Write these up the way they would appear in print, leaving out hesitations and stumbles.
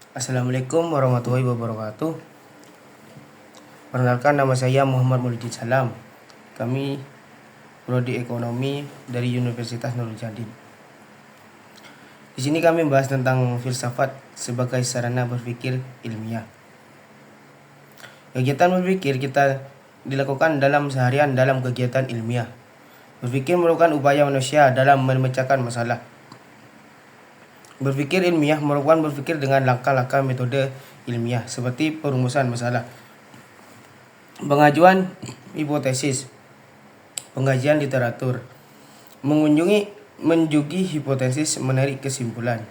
Assalamualaikum warahmatullahi wabarakatuh. Perkenalkan, nama saya Muhammad Maulidi Salam. Kami Prodi Ekonomi dari Universitas Nurul Jadid. Di sini kami membahas tentang filsafat sebagai sarana berpikir ilmiah. Kegiatan berpikir kita dilakukan dalam seharian dalam kegiatan ilmiah. Berpikir merupakan upaya manusia dalam memecahkan masalah. Berpikir ilmiah merupakan berpikir dengan langkah-langkah metode ilmiah seperti perumusan masalah, pengajuan hipotesis, pengkajian literatur, menjugi hipotesis, menarik kesimpulan.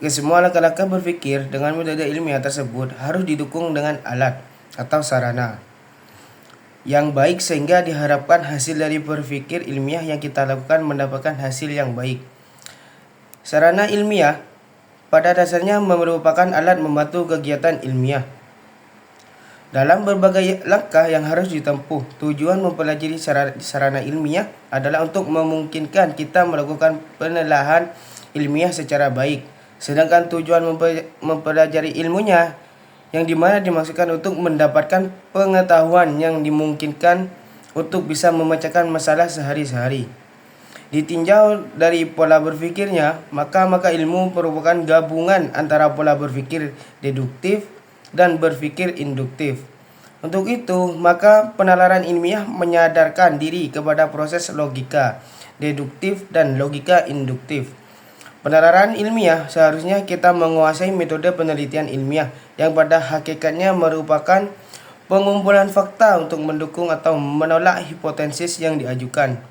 Kesemua langkah-langkah berpikir dengan metode ilmiah tersebut harus didukung dengan alat atau sarana yang baik sehingga diharapkan hasil dari berpikir ilmiah yang kita lakukan mendapatkan hasil yang baik. Sarana ilmiah pada dasarnya merupakan alat membantu kegiatan ilmiah. Dalam berbagai langkah yang harus ditempuh, tujuan mempelajari sarana ilmiah adalah untuk memungkinkan kita melakukan penelaahan ilmiah secara baik. Sedangkan tujuan mempelajari ilmunya yang dimana dimaksudkan untuk mendapatkan pengetahuan yang dimungkinkan untuk bisa memecahkan masalah sehari-hari. Ditinjau dari pola berpikirnya, maka ilmu merupakan gabungan antara pola berpikir deduktif dan berpikir induktif. Untuk itu, maka penalaran ilmiah menyadarkan diri kepada proses logika deduktif dan logika induktif. Penalaran ilmiah seharusnya kita menguasai metode penelitian ilmiah yang pada hakikatnya merupakan pengumpulan fakta untuk mendukung atau menolak hipotesis yang diajukan.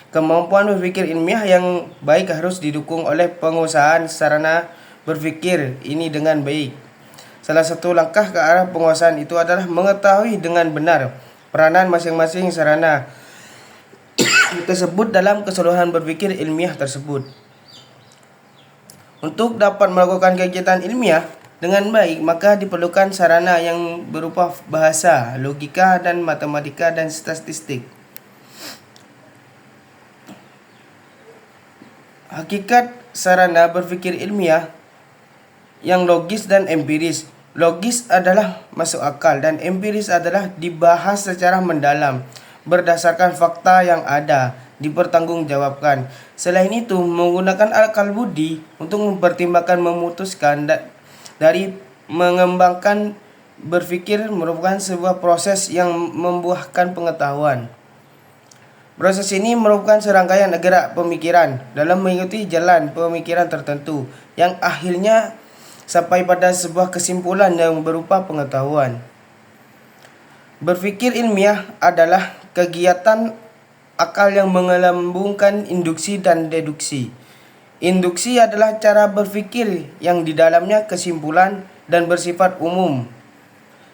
Kemampuan berpikir ilmiah yang baik harus didukung oleh penguasaan sarana berpikir ini dengan baik. Salah satu langkah ke arah penguasaan itu adalah mengetahui dengan benar peranan masing-masing sarana tersebut dalam keseluruhan berpikir ilmiah tersebut. Untuk dapat melakukan kegiatan ilmiah dengan baik, maka diperlukan sarana yang berupa bahasa, logika, dan matematika dan statistik. Hakikat sarana berpikir ilmiah yang logis dan empiris. Logis adalah masuk akal dan empiris adalah dibahas secara mendalam berdasarkan fakta yang ada, dipertanggungjawabkan. Selain itu, menggunakan akal budi untuk mempertimbangkan, memutuskan dari mengembangkan berpikir merupakan sebuah proses yang membuahkan pengetahuan. Proses ini merupakan serangkaian gerak pemikiran dalam mengikuti jalan pemikiran tertentu yang akhirnya sampai pada sebuah kesimpulan yang berupa pengetahuan. Berpikir ilmiah adalah kegiatan akal yang mengelambungkan induksi dan deduksi. Induksi adalah cara berpikir yang di dalamnya kesimpulan dan bersifat umum.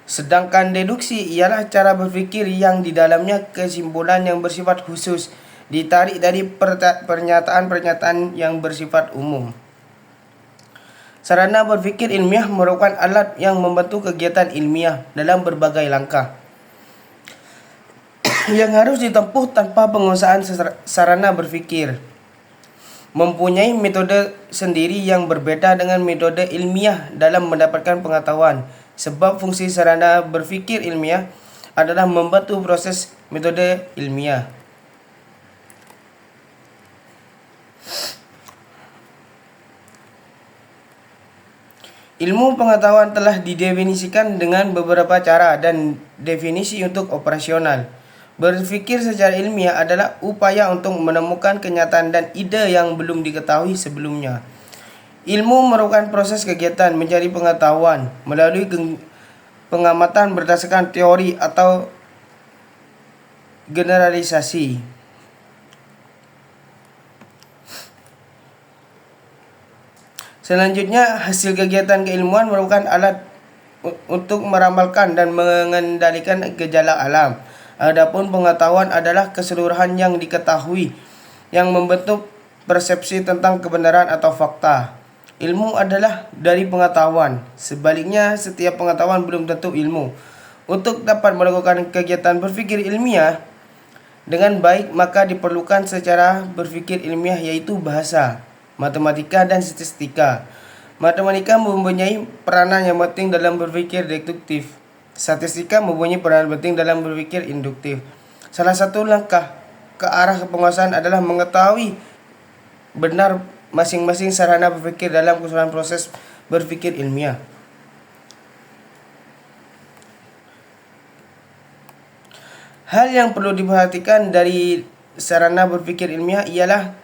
Sedangkan deduksi ialah cara berpikir yang di dalamnya kesimpulan yang bersifat khusus, ditarik dari pernyataan-pernyataan yang bersifat umum. Sarana berpikir ilmiah merupakan alat yang membantu kegiatan ilmiah dalam berbagai langkah yang harus ditempuh tanpa penguasaan sarana berpikir. Mempunyai metode sendiri yang berbeda dengan metode ilmiah dalam mendapatkan pengetahuan. Sebab fungsi sarana berpikir ilmiah adalah membantu proses metode ilmiah. Ilmu pengetahuan telah didefinisikan dengan beberapa cara dan definisi untuk operasional. Berpikir secara ilmiah adalah upaya untuk menemukan kenyataan dan ide yang belum diketahui sebelumnya. Ilmu merupakan proses kegiatan mencari pengetahuan melalui pengamatan berdasarkan teori atau generalisasi. Selanjutnya, hasil kegiatan keilmuan merupakan alat untuk meramalkan dan mengendalikan gejala alam. Adapun pengetahuan adalah keseluruhan yang diketahui yang membentuk persepsi tentang kebenaran atau fakta. Ilmu adalah dari pengetahuan. Sebaliknya, setiap pengetahuan belum tentu ilmu. Untuk dapat melakukan kegiatan berpikir ilmiah dengan baik, maka diperlukan secara berpikir ilmiah yaitu bahasa, matematika, dan statistika. Matematika mempunyai peranan yang penting dalam berpikir deduktif. Statistika mempunyai peranan penting dalam berpikir induktif. Salah satu langkah ke arah penguasaan adalah mengetahui benar masing-masing sarana berpikir dalam keseluruhan proses berpikir ilmiah. Hal yang perlu diperhatikan dari sarana berpikir ilmiah ialah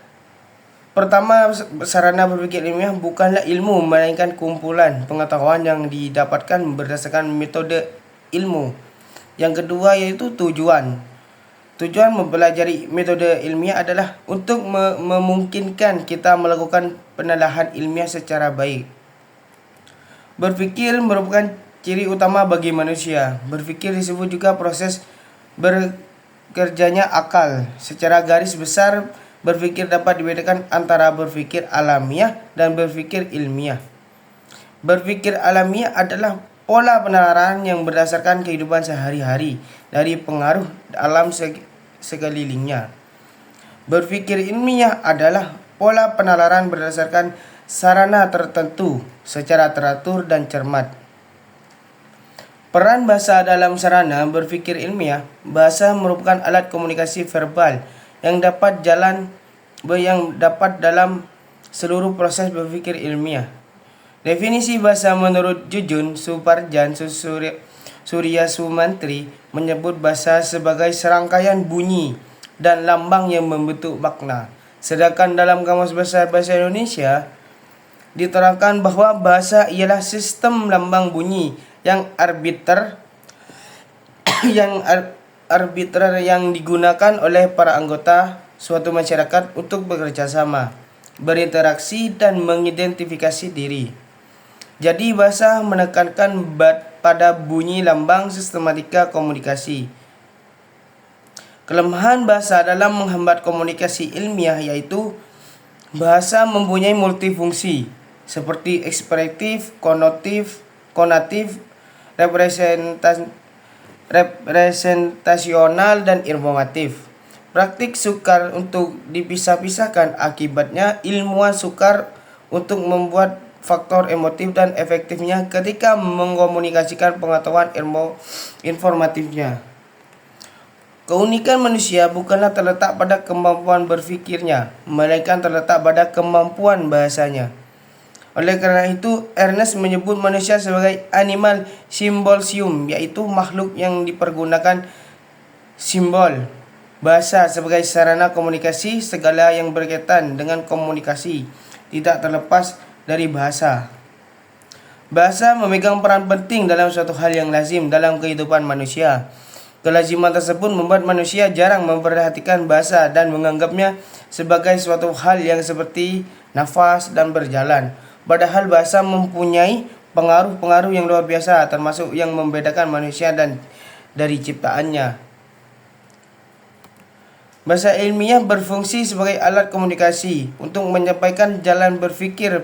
pertama, sarana berpikir ilmiah bukanlah ilmu, melainkan kumpulan pengetahuan yang didapatkan berdasarkan metode ilmu. Yang kedua yaitu tujuan. Tujuan mempelajari metode ilmiah adalah untuk memungkinkan kita melakukan penelaahan ilmiah secara baik. Berpikir merupakan ciri utama bagi manusia. Berpikir disebut juga proses bekerjanya akal. Secara garis besar, berpikir dapat dibedakan antara berpikir alamiah dan berpikir ilmiah. Berpikir alamiah adalah pola penalaran yang berdasarkan kehidupan sehari-hari dari pengaruh alam sekelilingnya. Berpikir ilmiah adalah pola penalaran berdasarkan sarana tertentu secara teratur dan cermat. Peran bahasa dalam sarana berpikir ilmiah. Bahasa merupakan alat komunikasi verbal yang dapat dalam seluruh proses berpikir ilmiah. Definisi bahasa menurut Jujun Suparjan Surya Sumantri menyebut bahasa sebagai serangkaian bunyi dan lambang yang membentuk makna. Sedangkan dalam Kamus Besar Bahasa Indonesia diterangkan bahwa bahasa ialah sistem lambang bunyi yang arbiter yang digunakan oleh para anggota suatu masyarakat untuk bekerja sama, berinteraksi, dan mengidentifikasi diri. Jadi bahasa menekankan pada bunyi lambang sistematika komunikasi. Kelemahan bahasa dalam menghambat komunikasi ilmiah yaitu bahasa mempunyai multifungsi seperti ekspresif, konatif, representasional, dan informatif. Praktik sukar untuk dipisah-pisahkan, akibatnya ilmuwan sukar untuk membuat faktor emotif dan efektifnya ketika mengkomunikasikan pengetahuan informatifnya. Keunikan manusia bukanlah terletak pada kemampuan berpikirnya, melainkan terletak pada kemampuan bahasanya. Oleh karena itu, Ernest menyebut manusia sebagai animal symbolsium, yaitu makhluk yang dipergunakan simbol. Bahasa sebagai sarana komunikasi, segala yang berkaitan dengan komunikasi tidak terlepas dari bahasa. Bahasa memegang peran penting dalam suatu hal yang lazim dalam kehidupan manusia. Kelaziman tersebut membuat manusia jarang memperhatikan bahasa dan menganggapnya sebagai suatu hal yang seperti nafas dan berjalan. Padahal bahasa mempunyai pengaruh-pengaruh yang luar biasa, termasuk yang membedakan manusia dan dari ciptaannya. Bahasa ilmiah berfungsi sebagai alat komunikasi untuk menyampaikan jalan berpikir.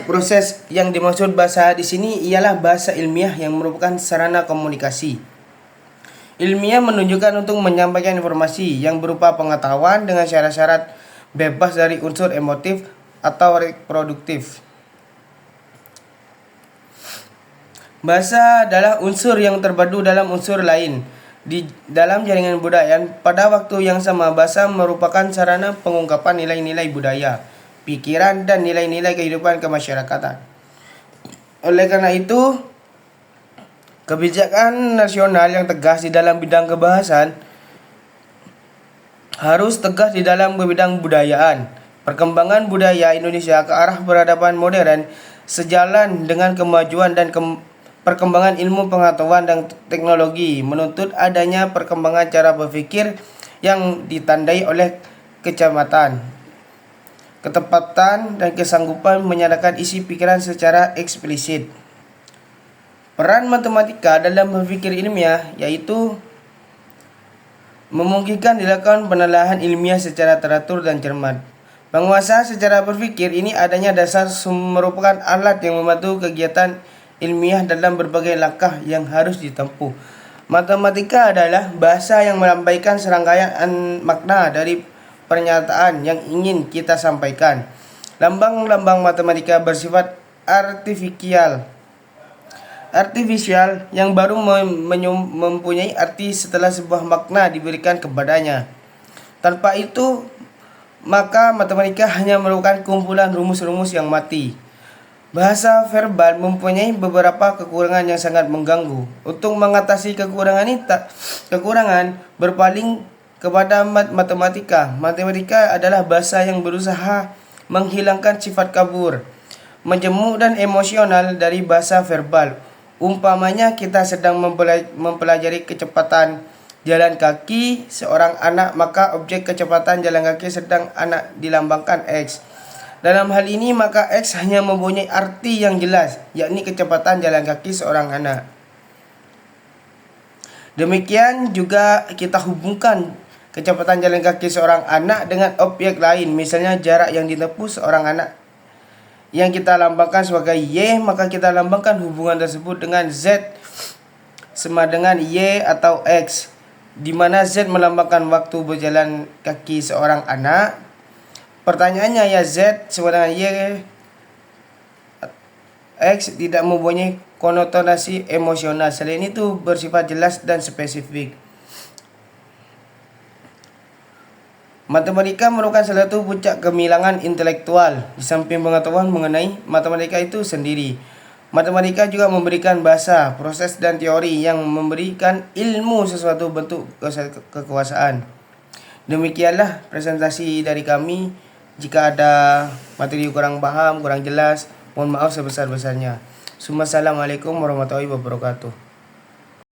Proses yang dimaksud bahasa di sini ialah bahasa ilmiah yang merupakan sarana komunikasi. Ilmiah menunjukkan untuk menyampaikan informasi yang berupa pengetahuan dengan syarat-syarat bebas dari unsur emotif atau reproduktif. Bahasa adalah unsur yang terpadu dalam unsur lain. Di dalam jaringan budaya, pada waktu yang sama bahasa merupakan sarana pengungkapan nilai-nilai budaya, pikiran, dan nilai-nilai kehidupan kemasyarakatan. Oleh karena itu, kebijakan nasional yang tegas di dalam bidang kebahasaan harus tegas di dalam bidang budayaan. Perkembangan budaya Indonesia ke arah peradaban modern sejalan dengan kemajuan dan perkembangan ilmu pengetahuan dan teknologi menuntut adanya perkembangan cara berpikir yang ditandai oleh kecermatan, ketepatan, dan kesanggupan menyatakan isi pikiran secara eksplisit. Peran matematika dalam berpikir ilmiah yaitu memungkinkan dilakukan penelaahan ilmiah secara teratur dan cermat. Penguasaan secara berpikir ini adanya dasar merupakan alat yang membantu kegiatan ilmiah dalam berbagai langkah yang harus ditempuh. Matematika adalah bahasa yang melambaikan serangkaian makna dari pernyataan yang ingin kita sampaikan. Lambang-lambang matematika bersifat artifisial yang baru mempunyai arti setelah sebuah makna diberikan kepadanya. Tanpa itu, maka matematika hanya merupakan kumpulan rumus-rumus yang mati. Bahasa verbal mempunyai beberapa kekurangan yang sangat mengganggu. Untuk mengatasi kekurangan berpaling kepada matematika. Matematika adalah bahasa yang berusaha menghilangkan sifat kabur, menjemuk dan emosional dari bahasa verbal. Umpamanya kita sedang mempelajari kecepatan jalan kaki seorang anak, maka objek kecepatan jalan kaki sedang anak dilambangkan X. Dalam hal ini maka X hanya mempunyai arti yang jelas, yakni kecepatan jalan kaki seorang anak. Demikian juga kita hubungkan kecepatan jalan kaki seorang anak dengan objek lain, misalnya jarak yang ditempuh seorang anak yang kita lambangkan sebagai Y, maka kita lambangkan hubungan tersebut dengan Z sama dengan Y atau X, di mana Z melambangkan waktu berjalan kaki seorang anak. Pertanyaannya, ya Z sama dengan Y, X tidak mempunyai konotasi emosional, selain itu bersifat jelas dan spesifik. Matematika merupakan salah satu puncak gemilangan intelektual. Di samping pengetahuan mengenai matematika itu sendiri, matematika juga memberikan bahasa, proses, dan teori yang memberikan ilmu sesuatu bentuk kekuasaan. Demikianlah presentasi dari kami. Jika ada materi kurang paham, kurang jelas, mohon maaf sebesar-besarnya. Assalamualaikum warahmatullahi wabarakatuh.